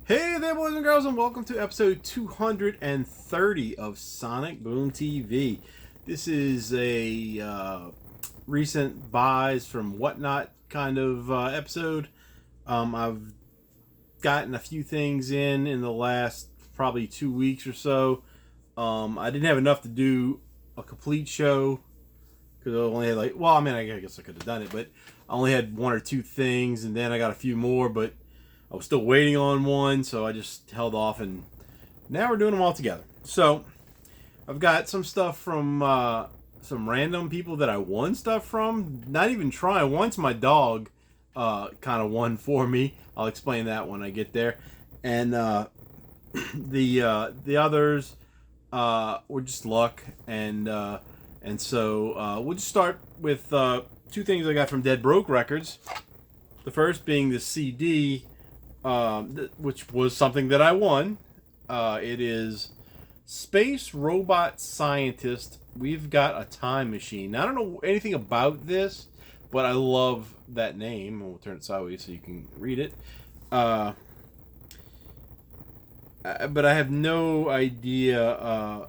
Hey there, boys and girls, and welcome to episode 230 of Sonic Boom TV. This is a recent buys from Whatnot kind of episode. I've gotten a few things in the last probably 2 weeks or so. I didn't have enough to do a complete show because I only had I guess I could have done it, but I only had one or two things, and then I got a few more, but I was still waiting on one, so I just held off, and now we're doing them all together. So I've got some stuff from some random people that I won stuff from. Not even trying. Once my dog kind of won for me. I'll explain that when I get there. And the others were just luck, and so we'll just start with two things I got from Dead Broke Records. The first being the CD. Which was something that I won. It is Space Robot Scientist. We've got a time machine. Now, I don't know anything about this, but I love that name. We'll turn it sideways so you can read it. But I have no idea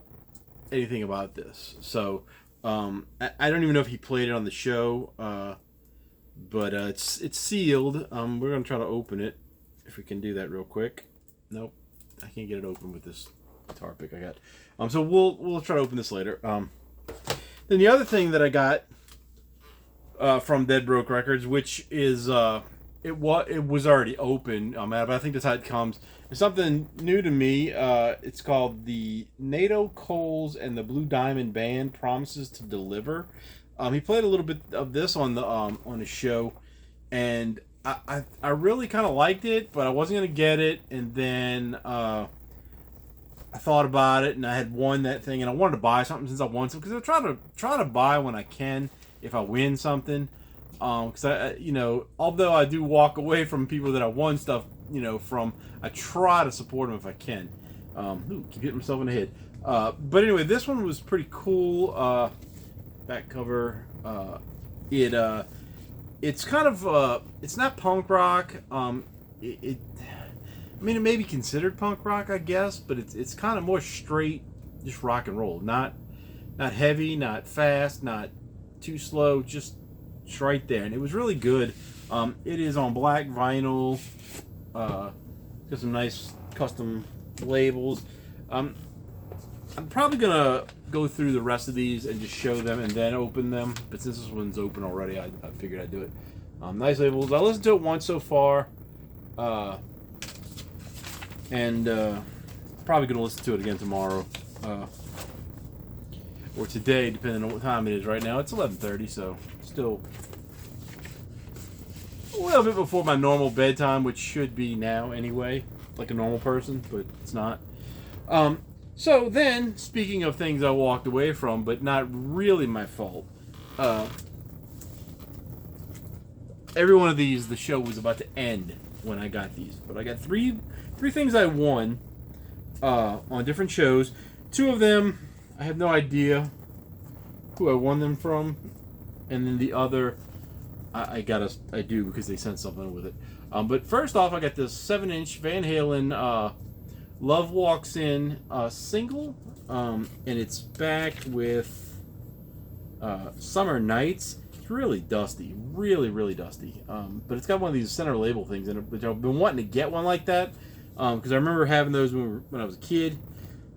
anything about this. So I don't even know if he played it on the show. But it's sealed. We're gonna try to open it. If we can do that real quick. Nope, I can't get it open with this guitar pick I got. So we'll try to open this later. Then the other thing that I got from Dead Broke Records, which is it was already open, but I think that's how it comes. It's something new to me. It's called the NATO Coles and the Blue Diamond Band Promises to Deliver. He played a little bit of this on the show, and I really kind of liked it, but I wasn't going to get it, and then I thought about it, and I had won that thing, and I wanted to buy something since I won something, because I try to buy when I can if I win something, because although I do walk away from people that I won stuff, from, I try to support them if I can. Keep hitting myself in the head. But anyway, this one was pretty cool. Back cover. It's kind of it's not punk rock. It may be considered punk rock, I guess, but it's kind of more straight, just rock and roll. Not heavy, not fast, not too slow, just right there. And it was really good. It is on black vinyl. Got some nice custom labels. I'm probably gonna go through the rest of these and just show them and then open them. But since this one's open already, I figured I'd do it. Nice labels. I listened to it once so far, and probably gonna listen to it again tomorrow or today, depending on what time it is. Right now, it's 11:30, so still a little bit before my normal bedtime, which should be now anyway, like a normal person, but it's not. So then, speaking of things I walked away from, but not really my fault, every one of these, the show was about to end when I got these. But I got three things I won on different shows. Two of them, I have no idea who I won them from, and then the other, I do because they sent something with it. But first off, I got this 7-inch Van Halen. Love Walks In single, and it's back with Summer Nights. It's really dusty, really dusty, but it's got one of these center label things in it, which I've been wanting to get one like that, because I remember having those when I was a kid,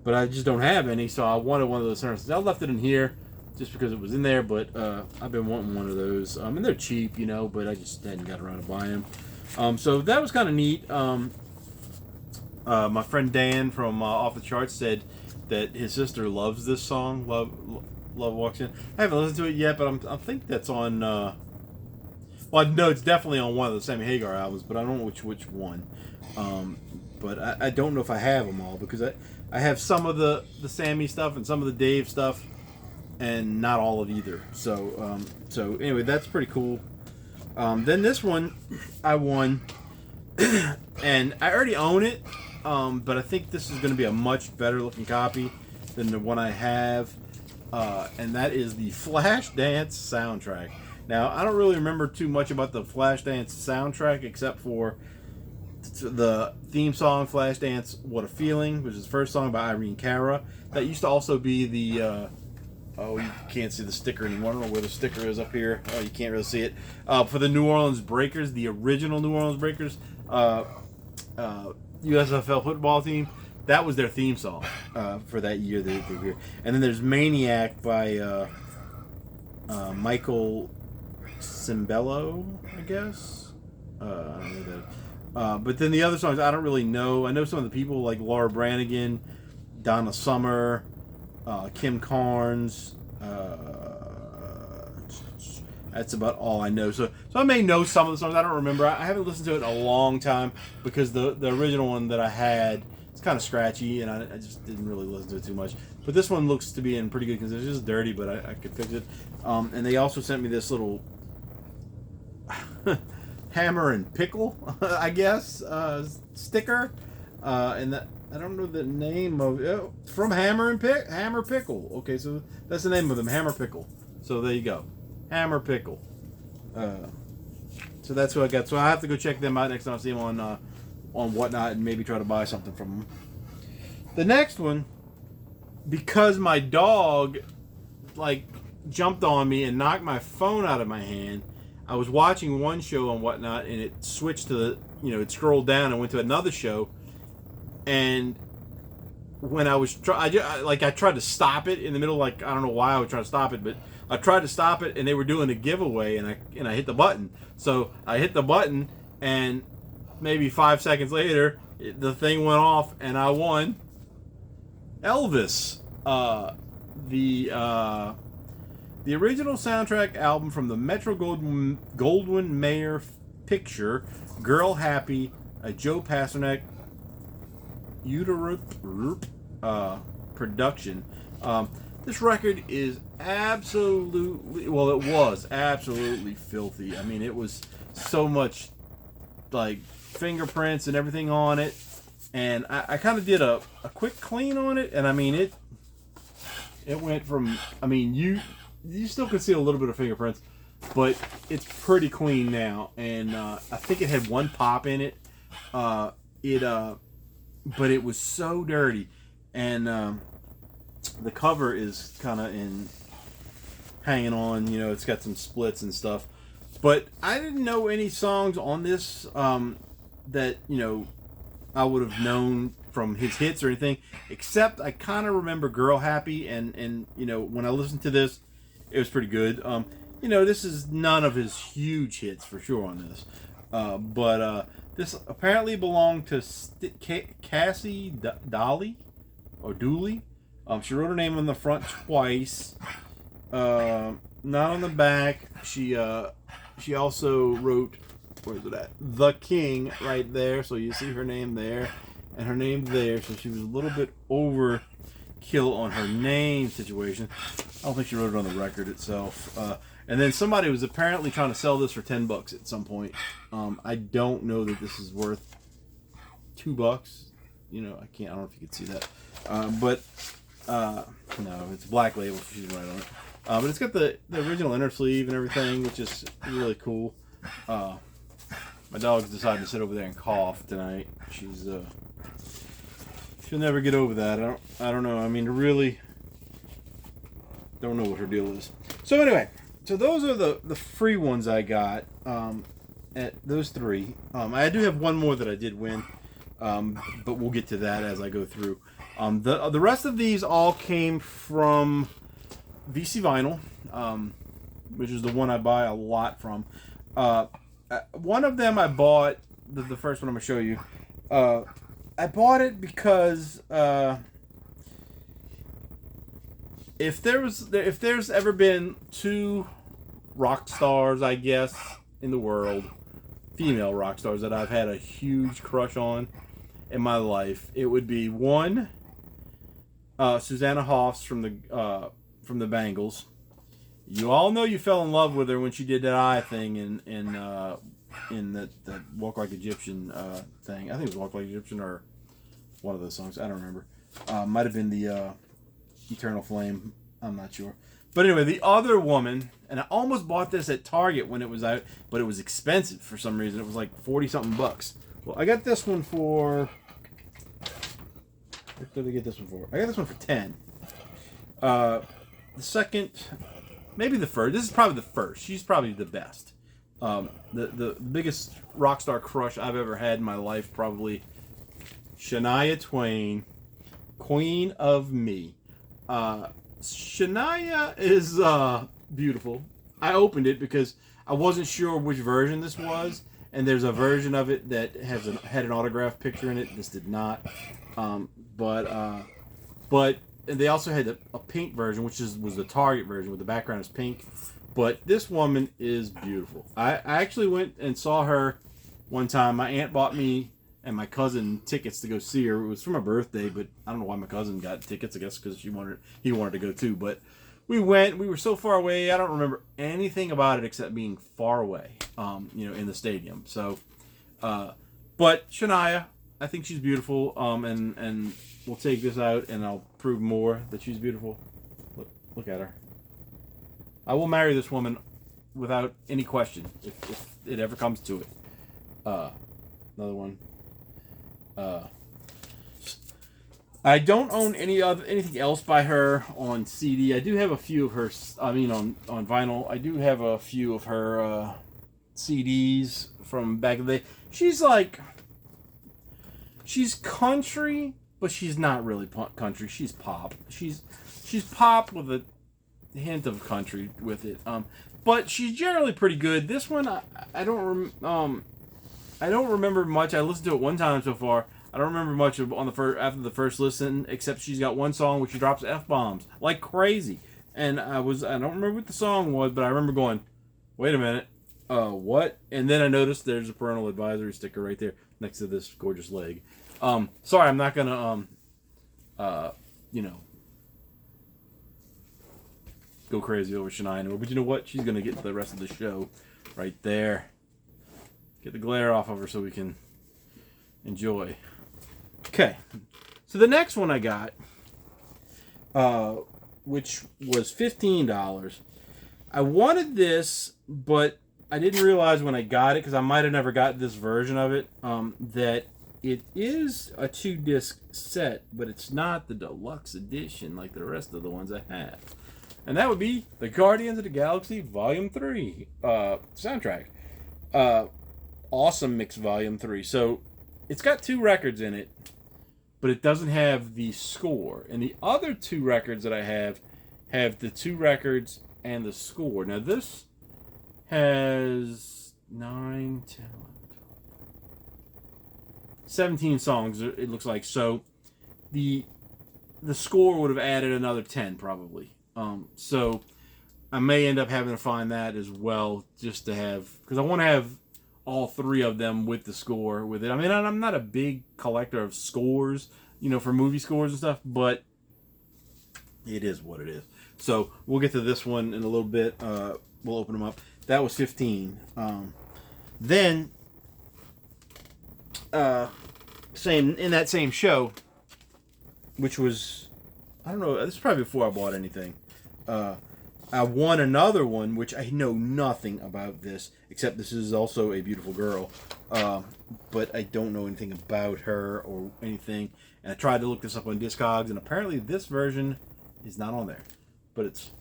but I just don't have any, so I wanted one of those center. I left it in here just because it was in there, but I've been wanting one of those, and they're cheap, but I just hadn't got around to buying them. So that was kind of neat. My friend Dan from Off the Charts said that his sister loves this song, Love Walks In. I haven't listened to it yet, but I think that's on. Well, no, it's definitely on one of the Sammy Hagar albums, but I don't know which one. But I don't know if I have them all, because I have some of the Sammy stuff and some of the Dave stuff, and not all of either. So anyway, that's pretty cool. Then this one I won, and I already own it. But I think this is going to be a much better looking copy than the one I have, and that is the Flashdance soundtrack. Now, I don't really remember too much about the Flashdance soundtrack, except for the theme song, Flashdance, What a Feeling, which is the first song by Irene Cara. That used to also be the, oh, you can't see the sticker anymore. I don't know where the sticker is up here. Oh, you can't really see it. For the New Orleans Breakers, the original New Orleans Breakers, USFL football team, that was their theme song for that year. They were here. And then there's Maniac by Michael Cimbello, I guess. I don't know that. But then the other songs I don't really know. I know some of the people like Laura Branigan, Donna Summer, Kim Carnes. That's about all I know. So I may know some of the songs. I don't remember. I haven't listened to it in a long time because the original one that I had, it's kind of scratchy, and I just didn't really listen to it too much. But this one looks to be in pretty good condition. It's just dirty, but I could fix it. And they also sent me this little Hammer and Pickle, I guess, sticker. And that, I don't know the name of it. From Hammer Pickle. Okay, so that's the name of them, Hammer Pickle. So there you go. Hammer Pickle. So that's what I got. So I have to go check them out next time I see them on Whatnot and maybe try to buy something from them. The next one, because my dog like jumped on me and knocked my phone out of my hand. I was watching one show on Whatnot and it switched to the, it scrolled down and went to another show. And when I was I tried to stop it in the middle, like I don't know why I was trying to stop it, but I tried to stop it and they were doing a giveaway and I hit the button. So I hit the button and maybe 5 seconds later the thing went off and I won Elvis, the original soundtrack album from the Metro-Goldwyn-Mayer picture, Girl Happy, a Joe Pasternak production. This record is absolutely, well, it was absolutely filthy. I mean, it was so much like fingerprints and everything on it. And I kind of did a quick clean on it. And I mean, it went from, I mean, you still can see a little bit of fingerprints, but it's pretty clean now. And I think it had one pop in it. But it was so dirty. And the cover is kind of hanging on. It's got some splits and stuff. But I didn't know any songs on this that I would have known from his hits or anything, except I kind of remember Girl Happy, and when I listened to this, it was pretty good. This is none of his huge hits for sure on this, but this apparently belonged to Cassie Dolly or Dooley. She wrote her name on the front twice, not on the back. She also wrote, where is it at? The King right there, so you see her name there and her name there. So she was a little bit overkill on her name situation. I don't think she wrote it on the record itself. And then somebody was apparently trying to sell this for $10 at some point. I don't know that this is worth $2. I don't know if you can see that. No, it's Black Label. She's right on it. But it's got the original inner sleeve and everything, which is really cool. My dog's decided to sit over there and cough tonight. She'll never get over that. I don't know. I mean, really don't know what her deal is. So anyway, those are the free ones I got. At those three. I do have one more that I did win, but we'll get to that as I go through. The rest of these all came from VC Vinyl, which is the one I buy a lot from. One of them I bought, the first one I'm going to show you. I bought it because if there's ever been two rock stars, I guess, in the world, female rock stars that I've had a huge crush on in my life, it would be one, Susanna Hoffs from the Bangles. You all know you fell in love with her when she did that eye thing in that Walk Like Egyptian thing. I think it was Walk Like Egyptian or one of those songs. I don't remember. Might have been the Eternal Flame. I'm not sure. But anyway, the other woman, and I almost bought this at Target when it was out, but it was expensive for some reason. It was like $40-something. Well, I got this one for. What did I get this one for? I got this one for 10. The second, maybe the first. This is probably the first. She's probably the best. The biggest rock star crush I've ever had in my life, probably Shania Twain, Queen of Me. Shania is beautiful. I opened it because I wasn't sure which version this was, and there's a version of it that had an autograph picture in it. This did not. But they also had a pink version, which was the Target version, where the background is pink. But this woman is beautiful. I actually went and saw her one time. My aunt bought me and my cousin tickets to go see her. It was for my birthday, but I don't know why my cousin got tickets. I guess because he wanted to go too. But we went. We were so far away. I don't remember anything about it except being far away. In the stadium. So, but Shania, I think she's beautiful. And we'll take this out and I'll prove more that she's beautiful. Look at her. I will marry this woman without any question if it ever comes to it. Another one. I don't own anything else by her on CD. I do have a few of her. On vinyl. I do have a few of her CDs from back in the day. She's country, but she's not really country. She's pop. She's pop with a hint of country with it. But she's generally pretty good. This one, I don't remember much. I listened to it one time so far. I don't remember much after the first listen, except she's got one song where she drops F-bombs like crazy. And I don't remember what the song was, but I remember going, wait a minute, what? And then I noticed there's a parental advisory sticker right there next to this gorgeous leg. Sorry, I'm not gonna go crazy over Shania anymore. But you know what? She's gonna get the rest of the show right there. Get the glare off of her so we can enjoy. Okay, so the next one I got, which was $15. I wanted this, but I didn't realize when I got it, because I might have never got this version of it, that it is a 2-disc set, but it's not the deluxe edition like the rest of the ones I have. And that would be the Guardians of the Galaxy Volume 3 soundtrack. Awesome Mix Volume 3. So it's got 2 records in it, but it doesn't have the score. And the other 2 records that I have the 2 records and the score. Now this has 9, 10, 17 songs, it looks like. So the score would have added another 10 probably. So I may end up having to find that as well, just to have, because I want to have all 3 of them with the score with it. I mean, I'm not a big collector of scores, for movie scores and stuff, but it is what it is. So we'll get to this one in a little bit. We'll open them up. That was 15. Then, in that same show, which was, I don't know, this is probably before I bought anything. I won another one, which I know nothing about this, except this is also a beautiful girl. But I don't know anything about her or anything. And I tried to look this up on Discogs, and apparently this version is not on there. But it's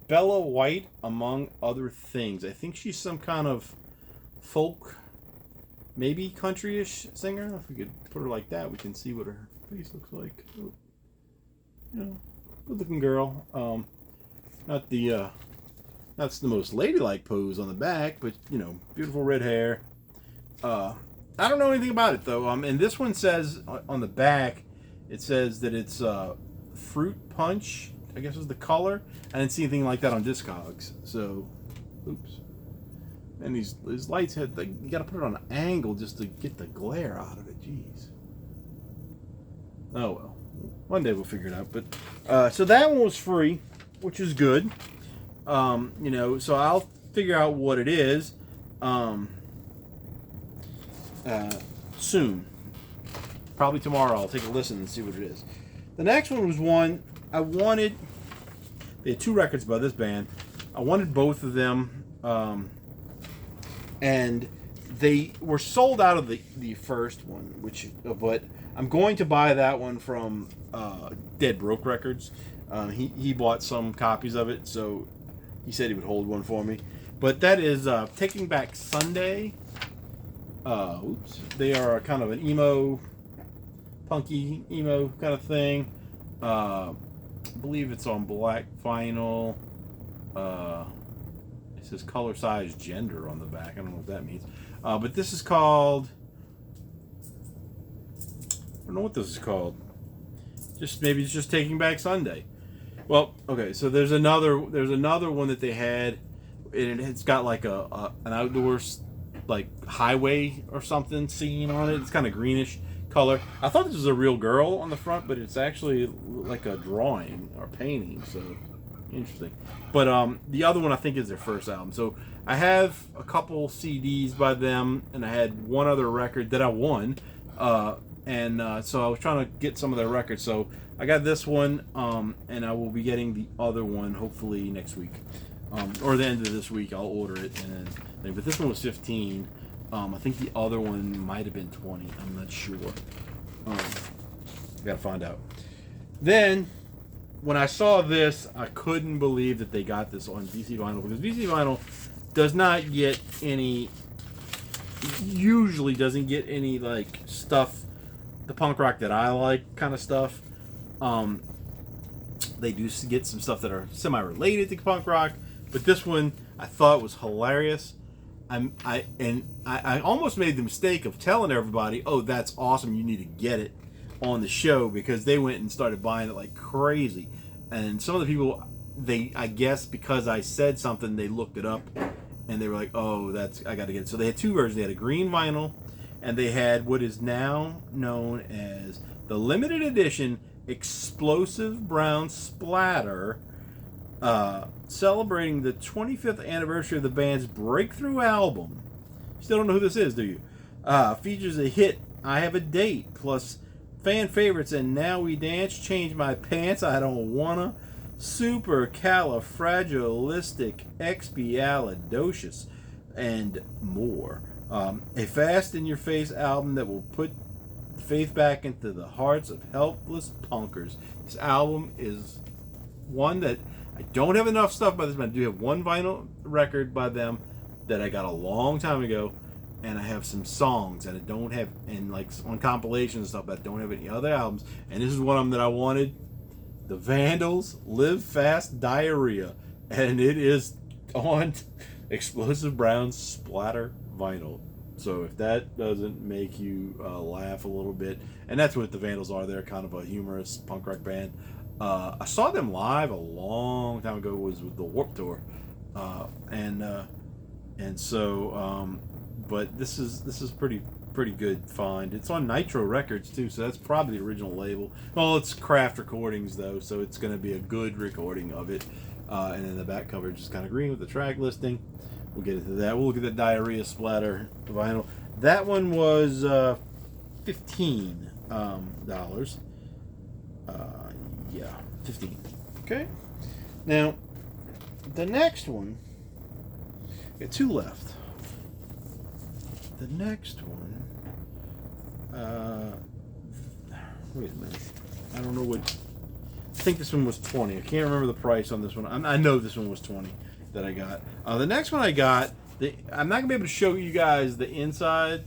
Bella White, among other things. I think she's some kind of folk, maybe country-ish singer. If we could put her like that, we can see what her face looks like. Oh, good-looking girl. That's the most ladylike pose on the back, but beautiful red hair. I don't know anything about it though. And this one says on the back, it says that it's fruit punch, I guess is the color. I didn't see anything like that on Discogs. So, oops. And these lights you got to put it on an angle just to get the glare out of it. Jeez. Oh well. One day we'll figure it out. But so that one was free, which is good. So I'll figure out what it is soon. Probably tomorrow I'll take a listen and see what it is. The next one was one I wanted. They had 2 records by this band. I wanted both of them. And they were sold out of the first one, but I'm going to buy that one from Dead Broke Records. He bought some copies of it, so he said he would hold one for me. But that is Taking Back Sunday. They are kind of an emo, punky emo kind of thing. I believe it's on black vinyl. It says color, size, gender on the back. I don't know what that means. But this is called... I don't know what this is called. Maybe it's just Taking Back Sunday. Well, okay, so there's another one that they had, and it's got like an outdoors like highway or something scene on it. It's kind of greenish color. I thought this was a real girl on the front, but it's actually like a drawing or painting. So interesting. But the other one I think is their first album. So I have a couple CDs by them, and I had one other record that I won. And so I was trying to get some of their records. So I got this one, and I will be getting the other one hopefully next week, or the end of this week. I'll order it, but this one was 15. I think the other one might have been 20. I'm not sure. Gotta find out. Then, when I saw this, I couldn't believe that they got this on VC Vinyl, because VC Vinyl does not get any. Usually doesn't get any like stuff. The punk rock that I like kind of stuff. They do get some stuff that are semi-related to punk rock, but this one I thought was hilarious. I almost made the mistake of telling everybody, "Oh, that's awesome! You need to get it on the show," because they went and started buying it like crazy. And some of the people, I guess because I said something, they looked it up and they were like, "Oh, I got to get it." So they had two versions. They had a green vinyl, and they had what is now known as the limited edition Explosive Brown Splatter, celebrating the 25th anniversary of the band's breakthrough album. Still don't know who this is, do you? Features a hit, I Have a Date, plus fan favorites And Now We Dance, Change My Pants, I Don't Wanna, Supercalifragilisticexpialidocious, and more. A fast-in-your-face album that will put faith back into the hearts of helpless punkers. This album is one that I don't have enough stuff by this band. I do have one vinyl record by them that I got a long time ago, and I have some songs that I don't have, and like on compilations and stuff, but I don't have any other albums. And this is one of them that I wanted. The Vandals, Live Fast Diarrhea, and it is on Explosive Brown Splatter vinyl. So if that doesn't make you laugh a little bit, and that's what the Vandals are, they're kind of a humorous punk rock band. I saw them live a long time ago. It was with the Warped Tour, and so but this is pretty good find. It's on Nitro Records too, so that's probably the original label. Well, it's Craft Recordings though, so it's going to be a good recording of it. And then the back cover is just kind of green with the track listing. We'll get into that. We'll look at the Diarrhea Splatter vinyl. That one was $15. Yeah, 15. Okay. Now, the next one, we got two left. The next one, wait a minute. I don't know what. I think this one was 20. I can't remember the price on this one. I know this one was 20 that I got. The next one I got, I'm not going to be able to show you guys the inside.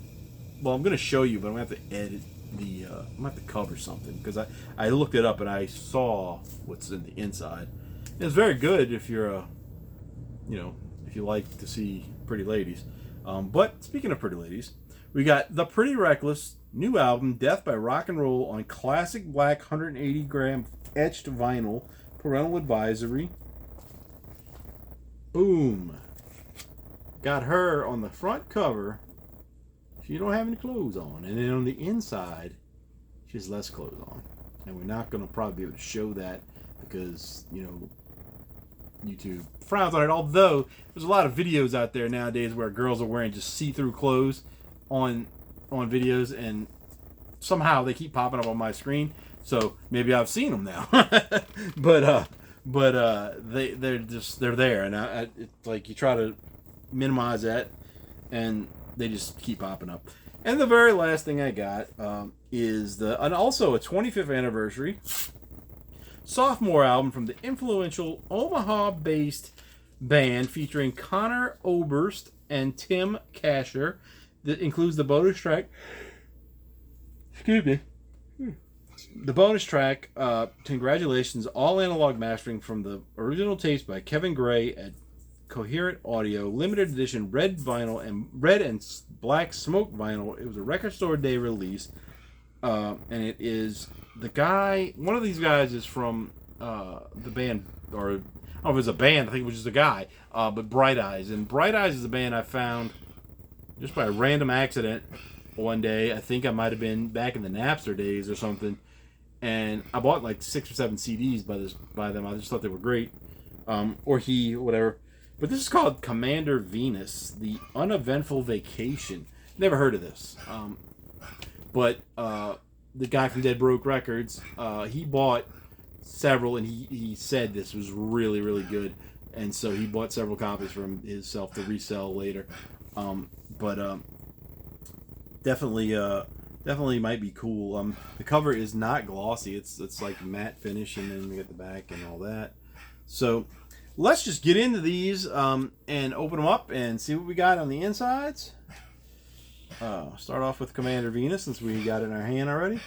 Well, I'm going to show you, but I'm going to have to edit the, I'm going to have to cover something, because I looked it up and I saw what's in the inside. And it's very good if you're if you like to see pretty ladies. But speaking of pretty ladies, we got The Pretty Reckless new album, Death by Rock and Roll, on classic black 180 gram etched vinyl, parental advisory. Boom. Got her on the front cover. She don't have any clothes on. And then on the inside, she has less clothes on. And we're not going to probably be able to show that because, YouTube frowns on it. Although, there's a lot of videos out there nowadays where girls are wearing just see-through clothes on videos, and somehow they keep popping up on my screen. So maybe I've seen them now. but they're there, and it's like you try to minimize that, and they just keep popping up. And the very last thing I got is and also a 25th anniversary sophomore album from the influential Omaha-based band featuring Connor Oberst and Tim Kasher. That includes the bonus track. Excuse me. The bonus track, Congratulations, all analog mastering from the original tapes by Kevin Gray at Coherent Audio, limited edition red vinyl and red and black smoke vinyl. It was a Record Store Day release, and it is the guy. One of these guys is from the band, or I don't know if it was a band. I think it was just a guy. But Bright Eyes, and Bright Eyes is a band I found just by a random accident one day. I think I might have been back in the Napster days or something, and I bought like 6 or 7 CDs by them. I just thought they were great, or whatever. But this is called Commander Venus, The Uneventful Vacation. Never heard of this. But the guy from Dead Broke Records, he bought several, and he said this was really, really good. And so he bought several copies for himself to resell later. But definitely might be cool. The cover is not glossy. It's like matte finish, and then we get the back and all that. So let's just get into these and open them up and see what we got on the insides. Start off with Commander Venus, since we got it in our hand already.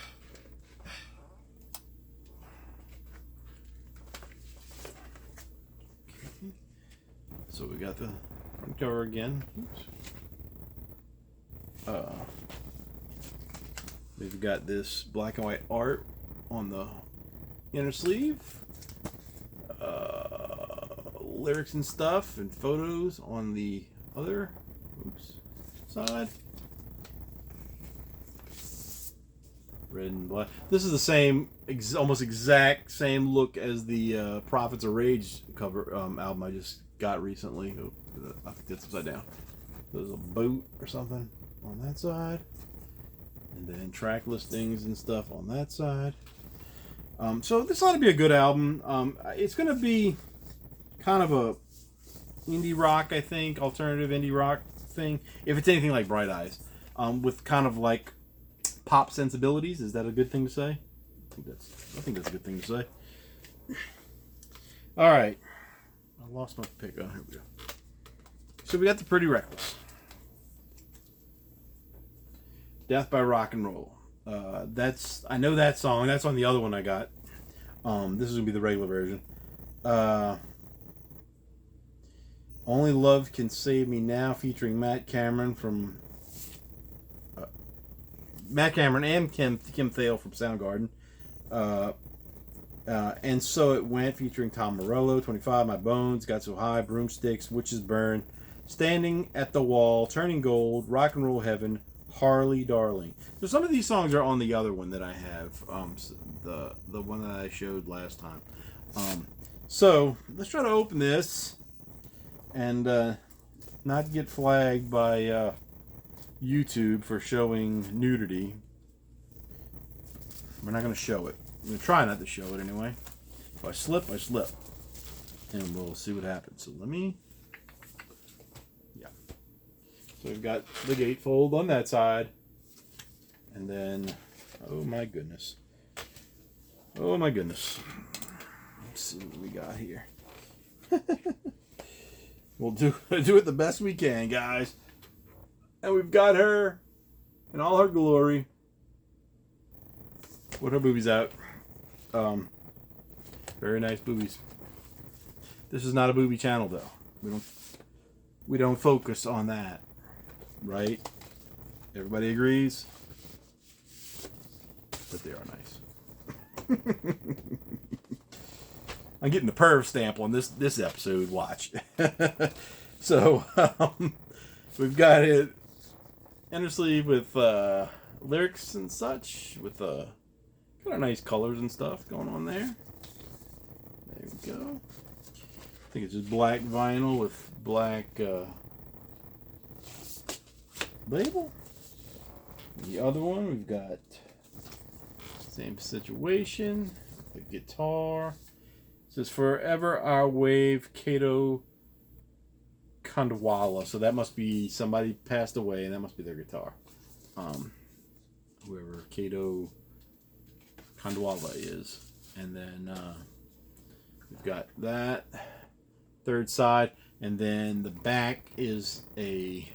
Okay. So we got the front cover again. Oops. We've got this black and white art on the inner sleeve. Lyrics and stuff and photos on the other side. Red and black. This is the same, almost exact same look as the Prophets of Rage cover album I just got recently. Oh, I think that's upside down. There's a boat or something on that side, and then track listings and stuff on that side. So this ought to be a good album. It's going to be kind of a indie rock, I think, alternative indie rock thing. If it's anything like Bright Eyes, with kind of like pop sensibilities. Is that a good thing to say? I think that's a good thing to say. All right, I lost my pick. Oh, here we go. So we got the Pretty Reckless. Death by Rock and Roll. I know that song. That's on the other one I got. This is gonna be the regular version. Only Love Can Save Me Now, featuring Matt Cameron and Kim Thale from Soundgarden. And So It Went, featuring Tom Morello. 25, My Bones, Got So High, Broomsticks, Witches Burn, Standing at the Wall, Turning Gold, Rock and Roll Heaven, Harley Darling. So some of these songs are on the other one that I have, the one that I showed last time. So let's try to open this and not get flagged by YouTube for showing nudity. We're not going to show it. I'm going to try not to show it anyway. If I slip, I slip. And we'll see what happens. So let me... Yeah. So we've got the gatefold on that side. And then... Oh my goodness. Oh my goodness. Let's see what we got here. We'll do it the best we can, guys. And we've got her in all her glory. With her boobies out. Very nice boobies. This is not a booby channel, though. We don't focus on that, right? Everybody agrees. But they are nice. I'm getting the perv stamp on this episode. Watch. So we've got it inner sleeve with lyrics and such, with kind of nice colors and stuff going on there. There we go. I think it's just black vinyl with black label. The other one, we've got same situation. The guitar. It says Forever Our Wave, Kato Khandwala. So that must be somebody passed away, and that must be their guitar. Whoever Kato Khandwala is. And then we've got that third side, and then the back is a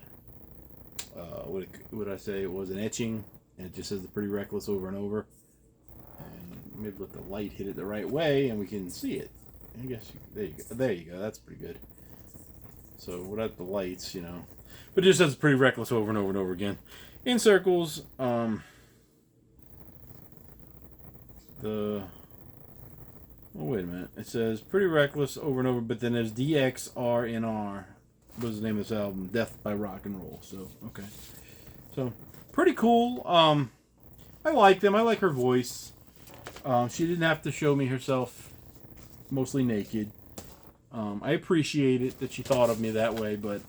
what did I say? It was an etching, and it just says "The Pretty Reckless" over and over. And maybe let the light hit it the right way, and we can see it. I guess there you go. There you go. That's pretty good. So without the lights, you know, but it just says "Pretty Reckless" over and over and over again, in circles. Oh, wait a minute. It says "Pretty Reckless" over and over, but then there's DXRNR. What was the name of this album? Death by Rock and Roll. So, okay. So, pretty cool. I like them. I like her voice. She didn't have to show me herself mostly naked. I appreciate it that she thought of me that way, but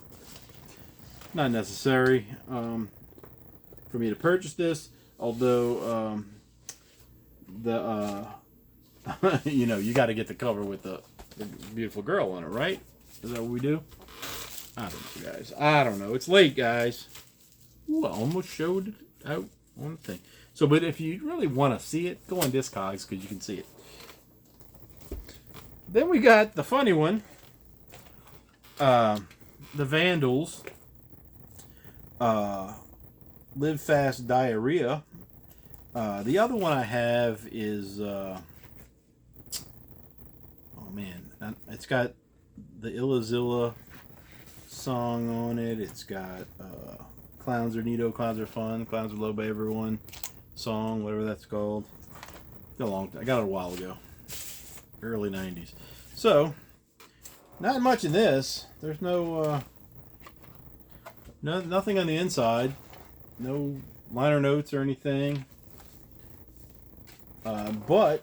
not necessary for me to purchase this. Although, you know, you got to get the cover with the beautiful girl on it, right? Is that what we do? I don't know, guys. I don't know. It's late, guys. Ooh, I almost showed it out on the thing. So, but if you really want to see it, go on Discogs because you can see it. Then we got the funny one. The Vandals. Live Fast Diarrhea. The other one I have is... oh, man. It's got the Illazilla song on it. It's got Clowns Are Neato, Clowns Are Fun, Clowns Are Loved by Everyone song, whatever that's called. I got it a while ago. Early 90s. So, not much in this. There's nothing on the inside. No liner notes or anything. But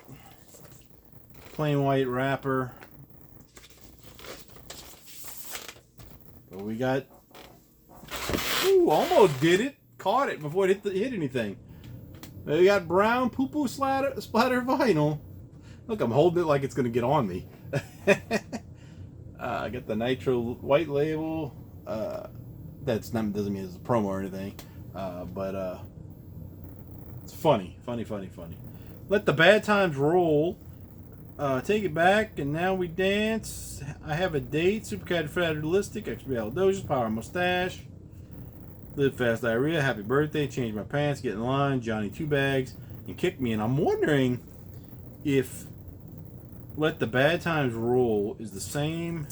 plain white wrapper. But we got... Ooh, almost did it. Caught it before it hit anything. We got brown poo-poo splatter vinyl. Look, I'm holding it like it's going to get on me. I got the Nitro white label. Doesn't mean it's a promo or anything. But it's funny. Let the bad times roll. Take it back, and now we dance. I have a date. Supercalifragilistic, expialidocious, power mustache. Live Fast Diarrhea, happy birthday, change my pants, get in line, Johnny Two Bags, and Kick Me. And I'm wondering if Let the Bad Times Roll is the same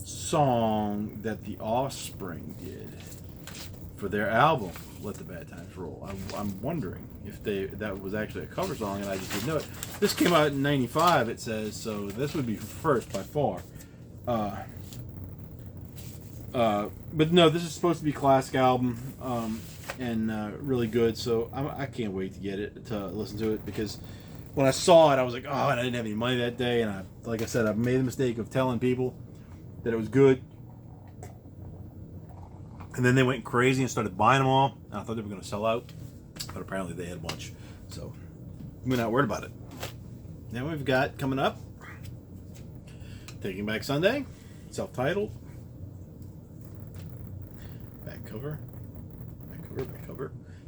song that the Offspring did for their album Let the Bad Times Roll. I'm wondering if that was actually a cover song and I just didn't know it. This came out in '95, it says, so this would be first by far. But no, this is supposed to be a classic album and really good. So I can't wait to get it, to listen to it, because when I saw it, I was like, oh, and I didn't have any money that day. And like I said, I made the mistake of telling people that it was good. And then they went crazy and started buying them all. And I thought they were going to sell out, but apparently they had a bunch. So we're not worried about it. Now we've got coming up Taking Back Sunday, self-titled. Back cover,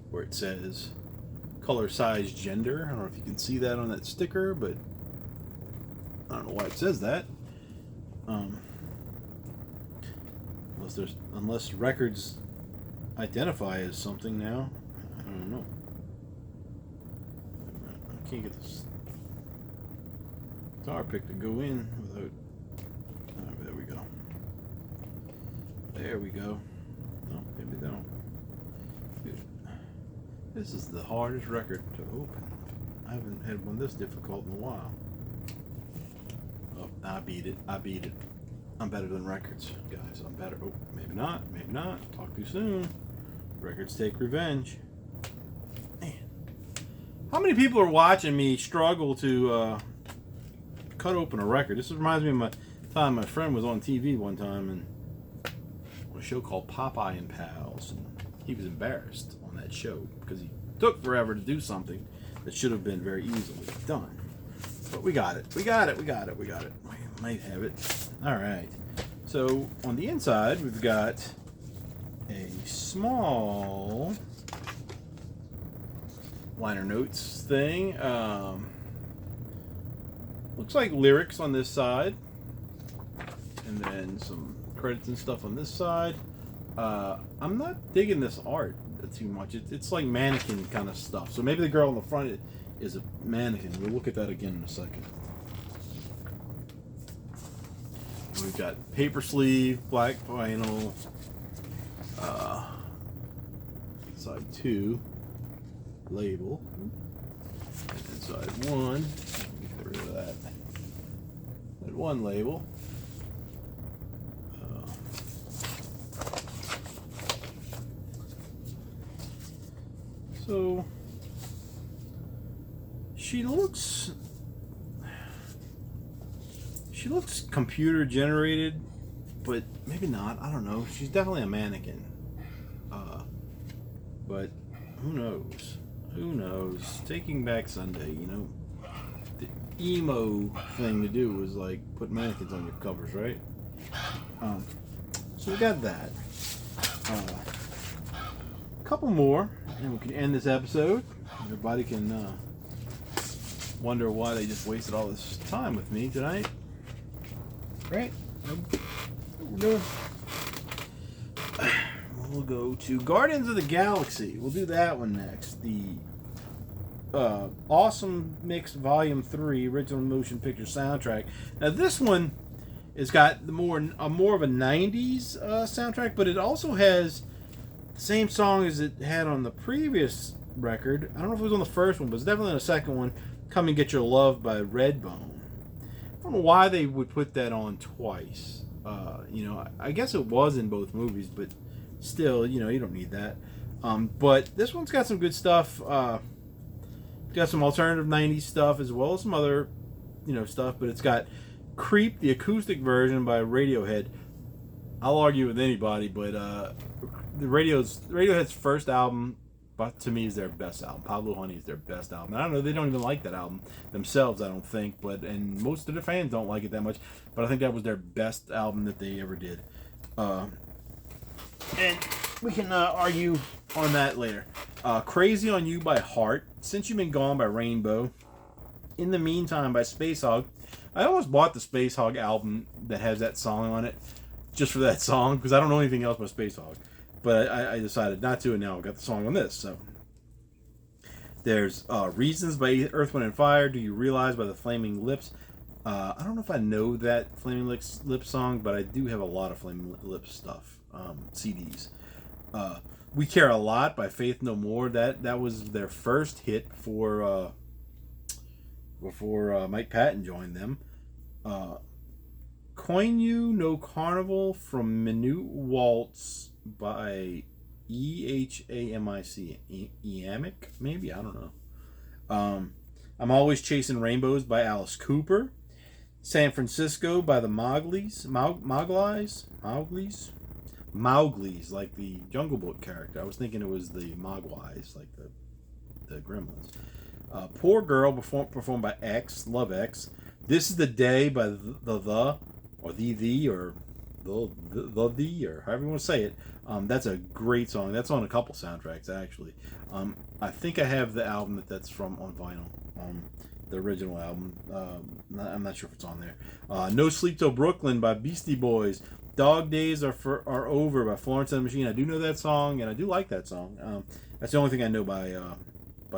where it says color, size, gender. I don't know if you can see that on that sticker, but I don't know why it says that. Unless records identify as something now. I don't know. I can't get this guitar pick to go in without... Oh, there we go. There we go. No, maybe they don't. Dude, this is the hardest record to open. I haven't had one this difficult in a while. Oh, I beat it. I'm better than records, guys. I'm better. Oh, maybe not. Talk too soon. Records take revenge. Man. How many people are watching me struggle to cut open a record? This reminds me of my time my friend was on TV one time and a show called Popeye and Pals, and he was embarrassed on that show because he took forever to do something that should have been very easily done. But we got it. We might have it. All right. So So on the inside, we've got a small liner notes thing. Looks like lyrics on this side, and then some credits and stuff on this side. I'm not digging this art too much. It's like mannequin kind of stuff. So maybe the girl in the front is a mannequin. We'll look at that again in a second. We've got paper sleeve, black vinyl, side 2 label, and then side 1. Get rid of that. Side 1 label. So she looks computer generated, but maybe not. I don't know. She's definitely a mannequin. But who knows? Who knows? Taking Back Sunday, you know, the emo thing to do was like put mannequins on your covers, right? So we got that. A couple more, and we can end this episode. Everybody can wonder why they just wasted all this time with me tonight. Right? We're doing. We'll go to Guardians of the Galaxy. We'll do that one next. The Awesome Mix Volume 3 Original Motion Picture Soundtrack. Now this one has got more of a 90s soundtrack, but it also has the same song as it had on the previous record. I don't know if it was on the first one, but it's definitely on the second one. Come and Get Your Love by Redbone. I don't know why they would put that on twice. You know, I guess it was in both movies, but still, you know, you don't need that. But this one's got some good stuff. Got some alternative 90s stuff as well as some other, you know, stuff. But it's got Creep, the acoustic version by Radiohead. I'll argue with anybody, but Radiohead's first album, but to me, is their best album. Pablo Honey is their best album. I don't know, they don't even like that album themselves, I don't think, and most of their fans don't like it that much, but I think that was their best album that they ever did. And we can argue on that later. Crazy on You by Heart, Since You've Been Gone by Rainbow, In the Meantime by Spacehog. I almost bought the Spacehog album that has that song on it, just for that song, because I don't know anything else by Spacehog. But I decided not to, and now I've got the song on this. So there's Reasons by Earth, Wind, and Fire. Do You Realize by the Flaming Lips. I don't know if I know that Flaming Lips song, but I do have a lot of Flaming Lips stuff, CDs. We Care a Lot by Faith No More. That was their first hit before Mike Patton joined them. Koinu no Carnival from Minute Waltz by EHAMIC. EAMIC, maybe? I don't know. I'm Always Chasing Rainbows by Alice Cooper. San Francisco by the Mowgli's, like the Jungle Book character. I was thinking it was the Mogwais, like the Gremlins. Poor Girl performed by X, Love X. This Is the Day by the or however you want to say it. That's a great song. That's on a couple soundtracks, actually. I think I have the album that's from on vinyl, the original album. I'm not sure if it's on there. No Sleep Till Brooklyn by Beastie Boys. Dog Days Are Over by Florence and the Machine. I do know that song, and I do like that song. That's the only thing I know by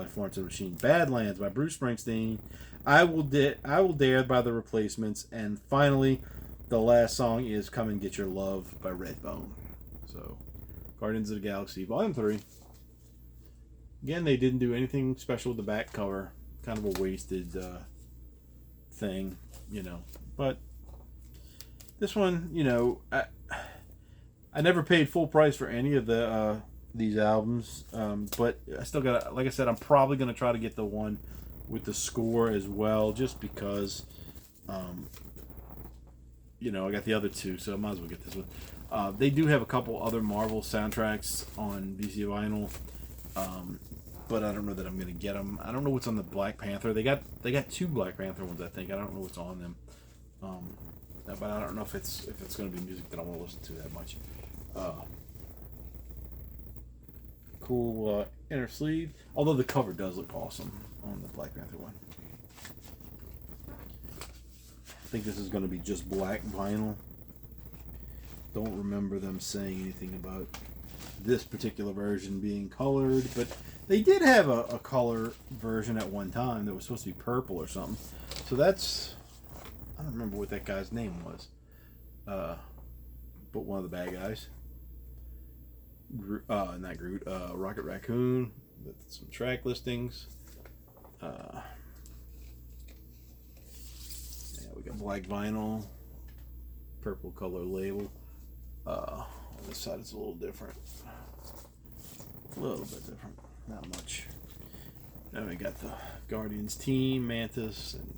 Florence and the Machine. Badlands by Bruce Springsteen. I Will Dare by The Replacements. And finally, the last song is Come and Get Your Love by Redbone. So, Guardians of the Galaxy Volume 3. Again, they didn't do anything special with the back cover. Kind of a wasted thing, you know. But this one, you know, I never paid full price for any of these albums, but I still got, like I said, I'm probably going to try to get the one with the score as well, just because, you know, I got the other two, so I might as well get this one. They do have a couple other Marvel soundtracks on VC Vinyl, but I don't know that I'm going to get them. I don't know what's on the Black Panther. They got two Black Panther ones, I think. I don't know what's on them. but I don't know if it's going to be music that I want to listen to that much. Cool inner sleeve, although the cover does look awesome on the Black Panther one. I think this is going to be just black vinyl. Don't remember them saying anything about this particular version being colored, but they did have a color version at one time that was supposed to be purple or something. So that's, I don't remember what that guy's name was, but one of the bad guys. Not Groot, Rocket Raccoon, with some track listings. Yeah, we got black vinyl, purple color label. On this side it's a little different. A little bit different, not much. Then we got the Guardians team, Mantis and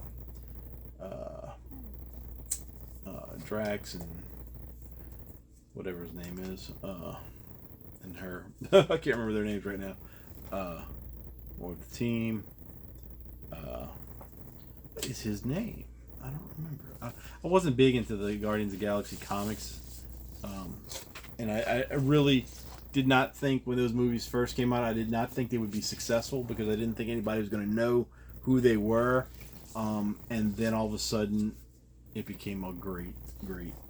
Drax and whatever his name is, and her. I can't remember their names right now. More of the team. What is his name? I don't remember. I wasn't big into the Guardians of the Galaxy comics, and I really did not think when those movies first came out, I did not think they would be successful because I didn't think anybody was going to know who they were. And then all of a sudden, it became a great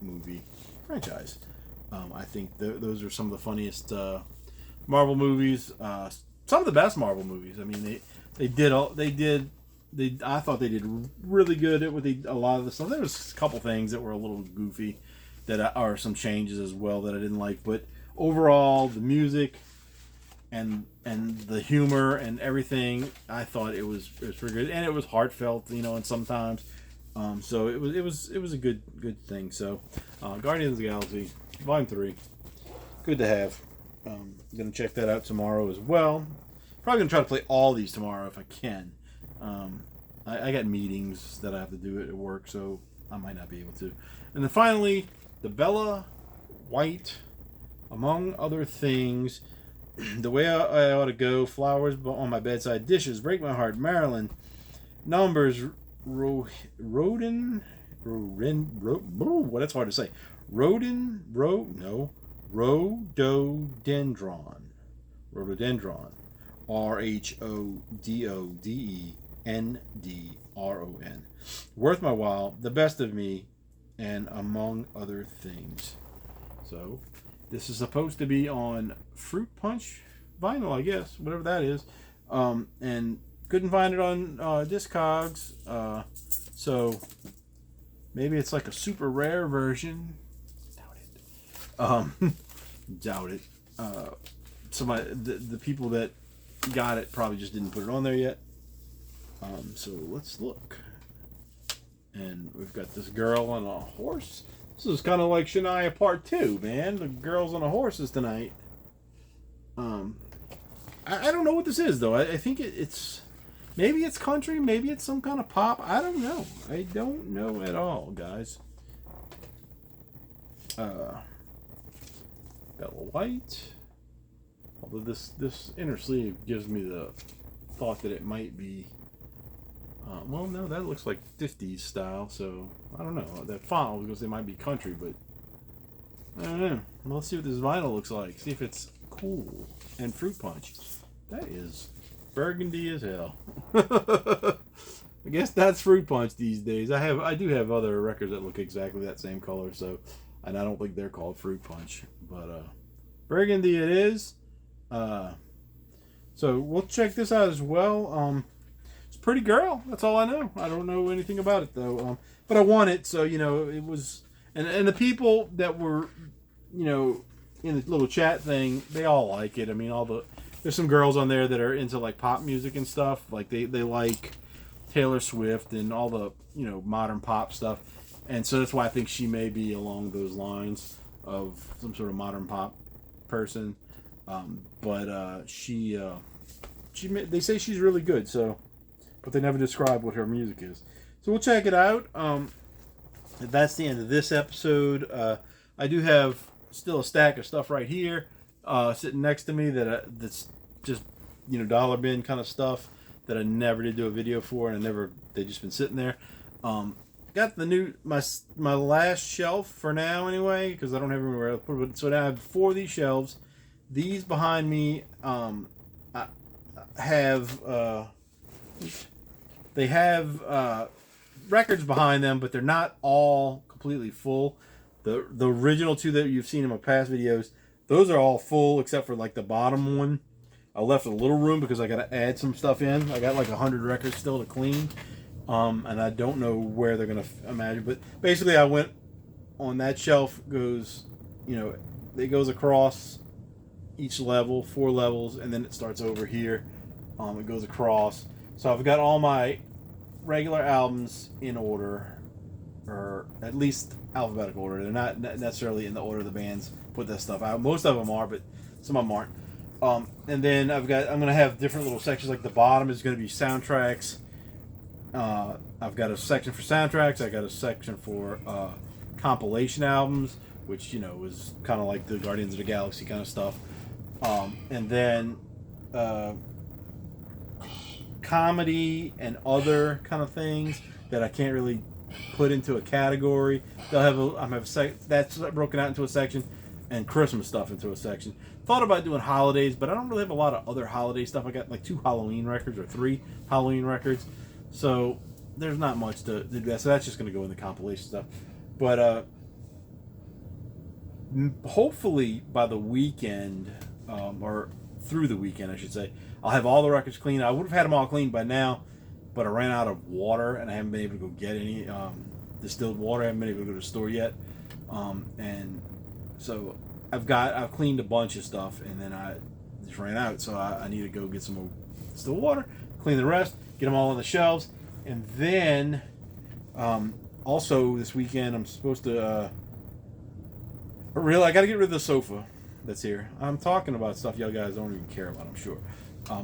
movie franchise. I think those are some of the funniest Marvel movies. Some of the best Marvel movies. I mean, I thought they did really good with a lot of the stuff. There was a couple things that were a little goofy, that are some changes as well that I didn't like. But overall, the music and the humor and everything, I thought it was pretty good, and it was heartfelt, and sometimes, so it was a good thing. So, Guardians of the Galaxy Volume 3, good to have. I'm gonna check that out tomorrow as well. Probably gonna try to play all these tomorrow if I can. I got meetings that I have to do at work, so I might not be able to. And then finally, the Bella White, Among Other Things, The Way I Ought to Go, Flowers on My Bedside, Dishes, Break My Heart, Marilyn, Numbers, Rodin, that's hard to say. Rhododendron, RHODODENDRON, Worth My While, The Best of Me, and Among Other Things. So, this is supposed to be on Fruit Punch vinyl, I guess, whatever that is. And couldn't find it on Discogs. So, maybe it's like a super rare version. Doubt it. Doubt it. The people that got it probably just didn't put it on there yet. So let's look. And we've got this girl on a horse. This is kind of like Shania Part 2, man. The girls on the horses tonight. I don't know what this is, though. I think it's... Maybe it's country. Maybe it's some kind of pop. I don't know. I don't know at all, guys. Bella White. Although this inner sleeve gives me the thought that it might be... well, no, that looks like 50s style, so I don't know. That font, I was going to say might be country, but I don't know. Well, let's see what this vinyl looks like. See if it's cool. And Fruit Punch. That is burgundy as hell. I guess that's Fruit Punch these days. I do have other records that look exactly that same color, so, and I don't think they're called Fruit Punch, but burgundy it is. So we'll check this out as well. Pretty girl, that's all I know. I don't know anything about it though, but I want it, so it was, and the people that were in the little chat thing, they all like it. I mean, there's some girls on there that are into like pop music and stuff, like they like Taylor Swift and all the modern pop stuff, and so that's why I think she may be along those lines of some sort of modern pop person. But they say she's really good, so. But they never describe what her music is. So we'll check it out. That's the end of this episode. I do have still a stack of stuff right here sitting next to me that's just dollar bin kind of stuff that I never did do a video for, and they've just been sitting there. got the new my last shelf for now anyway, because I don't have anywhere else to put it. So now I have 4 of these shelves. These behind me I have they have records behind them, but they're not all completely full. The original 2 that you've seen in my past videos, those are all full except for like the bottom one. I left a little room because I got to add some stuff in. I got like 100 records still to clean, and I don't know where they're gonna imagine. But basically, I went on that shelf goes, it goes across each level, 4 levels, and then it starts over here. It goes across. So I've got all my regular albums in order, or at least alphabetical order. They're not necessarily in the order the bands put that stuff out. Most of them are, but some of them aren't. And then I'm gonna have different little sections. Like the bottom is gonna be soundtracks. I've got a section for soundtracks. I got a section for compilation albums, which was kind of like the Guardians of the Galaxy kind of stuff. And then comedy and other kind of things that I can't really put into a category. They'll have that's broken out into a section, and Christmas stuff into a section. Thought about doing holidays, but I don't really have a lot of other holiday stuff. I got like 2 Halloween records or 3 Halloween records, so there's not much to do that. So that's just going to go in the compilation stuff. But hopefully by the weekend, or through the weekend, I should say, I'll have all the records clean. I would have had them all cleaned by now, but I ran out of water and I haven't been able to go get any distilled water. I haven't been able to go to the store yet, and so I've cleaned a bunch of stuff, and then I just ran out. So I need to go get some more distilled water, clean the rest, get them all on the shelves, and then also this weekend I'm supposed to I got to get rid of the sofa that's here. I'm talking about stuff y'all guys don't even care about, I'm sure.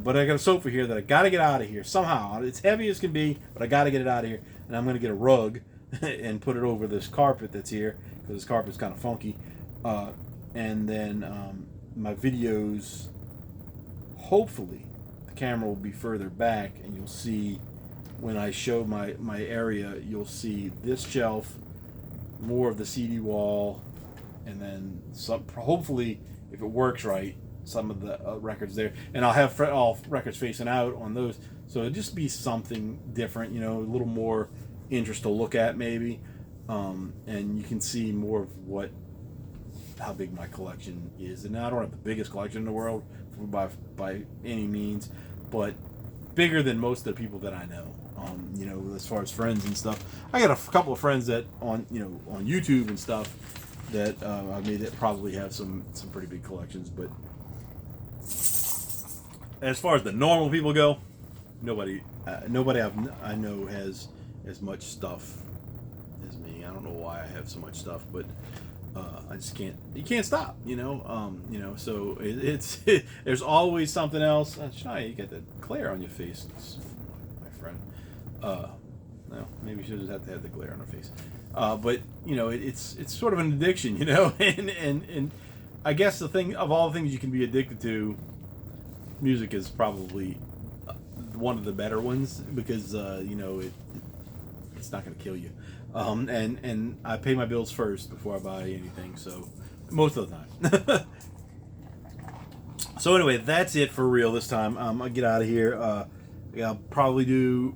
But I got a sofa here that I got to get out of here somehow. It's heavy as can be, but I got to get it out of here. And I'm going to get a rug and put it over this carpet that's here, because this carpet's kind of funky. And then my videos, hopefully the camera will be further back, and you'll see when I show my area, you'll see this shelf, more of the CD wall, and then some, hopefully, if it works right, some of the records there. And I'll have all records facing out on those. So it'll just be something different, a little more interest to look at maybe. And you can see more of how big my collection is. And I don't have the biggest collection in the world by any means, but bigger than most of the people that I know. As far as friends and stuff, I got a couple of friends that on YouTube and stuff that I made that probably have some pretty big collections. But as far as the normal people go, nobody I know has as much stuff as me. I don't know why I have so much stuff, but I just can't. You can't stop, So it's there's always something else. Shania, you got that glare on your face, my friend. No, maybe she doesn't have to have the glare on her face. But it's sort of an addiction, and I guess the thing of all the things you can be addicted to, music is probably one of the better ones, because it's not going to kill you. And I pay my bills first before I buy anything, so most of the time. So anyway, that's it for real this time. I'll get out of here. I'll probably do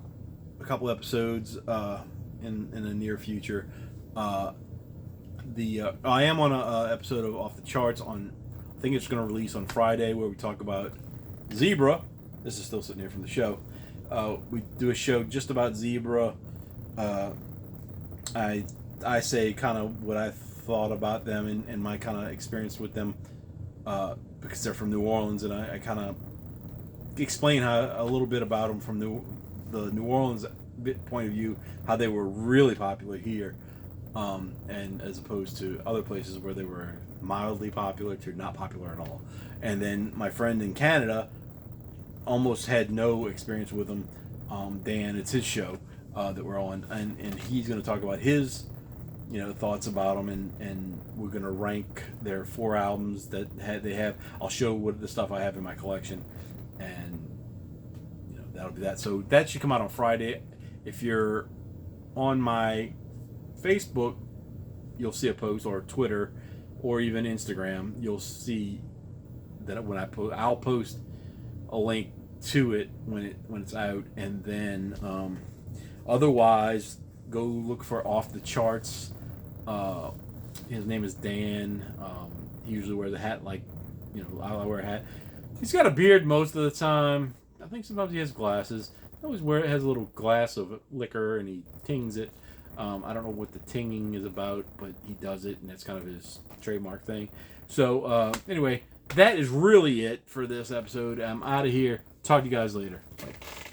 a couple episodes in the near future. I am on a episode of Off the Charts on, I think it's going to release on Friday, where we talk about Zebra. This is still sitting here from the show. We do a show just about Zebra. I say kind of what I thought about them and my kind of experience with them, because they're from New Orleans, and I kind of explain a little bit about them from the New Orleans point of view, how they were really popular here, and as opposed to other places where they were mildly popular to not popular at all. And then my friend in Canada almost had no experience with them. Dan, it's his show that we're on, and he's going to talk about his thoughts about them, and we're going to rank their 4 albums that they have. I'll show what the stuff I have in my collection, and that'll be that. So that should come out on Friday. If you're on my Facebook, you'll see a post, or Twitter, or even Instagram, you'll see that when I post, I'll post a link to it when it's out, and then otherwise go look for Off the Charts. His name is Dan. He usually wears a hat, like, I wear a hat. He's got a beard most of the time. I think sometimes he has glasses. He always has a little glass of liquor and he tings it. I don't know what the tinging is about, but he does it, and that's kind of his trademark thing. So anyway, that is really it for this episode. I'm out of here. Talk to you guys later. Bye.